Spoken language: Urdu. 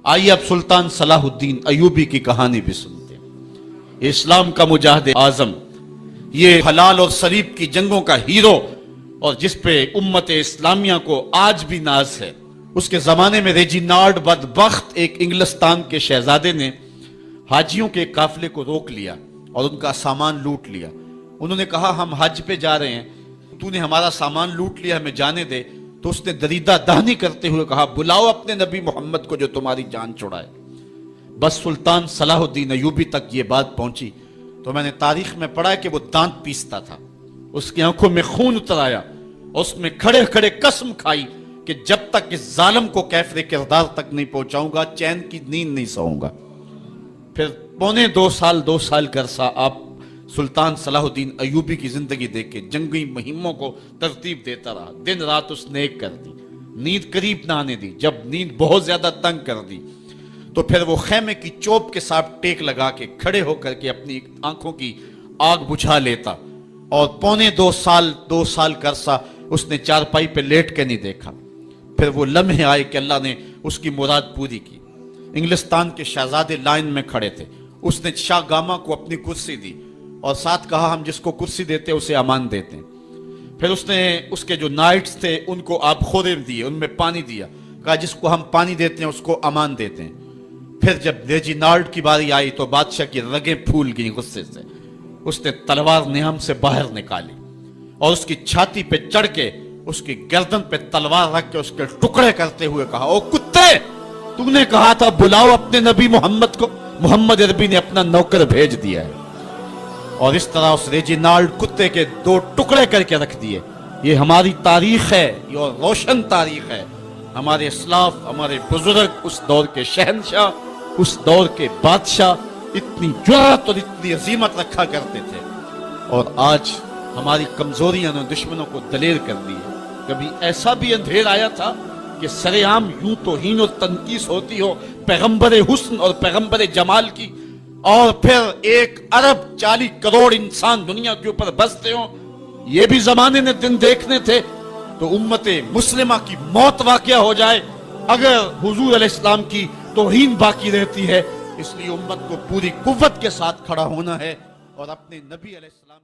آئیے اب سلطان صلاح الدین ایوبی کی کہانی بھی سنتے ہیں۔ اسلام کا مجاہد اعظم، یہ حلال اور صلیب کی جنگوں کا ہیرو، اور جس پہ امت اسلامیہ کو آج بھی ناز ہے۔ اس کے زمانے میں ریجینالڈ بدبخت ایک انگلستان کے شہزادے نے حاجیوں کے قافلے کو روک لیا اور ان کا سامان لوٹ لیا۔ انہوں نے کہا ہم حج پہ جا رہے ہیں، تو نے ہمارا سامان لوٹ لیا، ہمیں جانے دے۔ تو اس نے دریدہ دہنی کرتے ہوئے کہا بلاؤ اپنے نبی محمد کو جو تمہاری جان چھڑائے۔ بس سلطان صلاح الدین ایوبی تک یہ بات پہنچی تو میں نے تاریخ میں پڑھا کہ وہ دانت پیستا تھا، اس کی آنکھوں میں خون اتر آیا اور اس میں کھڑے کھڑے قسم کھائی کہ جب تک اس ظالم کو کیفر کردار تک نہیں پہنچاؤں گا چین کی نیند نہیں سوؤں گا۔ پھر پونے دو سال کا عرصہ آپ سلطان صلاح الدین ایوبی کی زندگی دیکھ کے جنگی مہموں کو ترتیب دیتا رہا، دن رات اس نے ایک کر دی، نیند قریب نہ آنے دی۔ جب نیند بہت زیادہ تنگ کر دی تو پھر وہ خیمے کی چوب کے ساتھ ٹیک لگا کے کھڑے ہو کر کے اپنی آنکھوں کی آگ بجھا لیتا، اور پونے دو سال کا عرصہ اس نے چارپائی پہ لیٹ کے نہیں دیکھا۔ پھر وہ لمحے آئے کہ اللہ نے اس کی مراد پوری کی۔ انگلستان کے شہزادے لائن میں کھڑے تھے، اس نے شاہ گاما کو اپنی کرسی دی اور ساتھ کہا ہم جس کو کرسی دیتے اسے امان دیتے ہیں۔ پھر اس نے اس کے جو نائٹس تھے ان کو آب خورے دیے، ان میں پانی دیا، کہا جس کو ہم پانی دیتے ہیں اس کو امان دیتے ہیں۔ پھر جب ریجینالڈ کی باری آئی تو بادشاہ کی رگیں پھول گئیں غصے سے، اس نے تلوار نیام سے باہر نکالی اور اس کی چھاتی پہ چڑھ کے اس کی گردن پہ تلوار رکھ کے اس کے ٹکڑے کرتے ہوئے کہا او کتے، تو نے کہا تھا بلاؤ اپنے نبی محمد کو، محمد عربی نے اپنا نوکر بھیج دیا ہے۔ اور اس طرح اس ریجینالڈ کتے کے دو ٹکڑے کر کے رکھ دیے۔ یہ ہماری تاریخ ہے، یہ روشن تاریخ ہے۔ ہمارے اسلاف، ہمارے بزرگ اس دور کے شہنشاہ، اس دور کے بادشاہ اتنی جرأت اور اتنی عظیمت رکھا کرتے تھے، اور آج ہماری کمزوریاں نے دشمنوں کو دلیر کر دی ہے۔ کبھی ایسا بھی اندھیر آیا تھا کہ سرے عام یوں توہین اور تنقیص ہوتی ہو پیغمبر حسن اور پیغمبر جمال کی، اور پھر 1.40 کروڑ انسان دنیا کے اوپر بستے ہوں، یہ بھی زمانے نے دن دیکھنے تھے۔ تو امت مسلمہ کی موت واقعہ ہو جائے اگر حضور علیہ السلام کی توہین باقی رہتی ہے، اس لیے امت کو پوری قوت کے ساتھ کھڑا ہونا ہے اور اپنے نبی علیہ السلام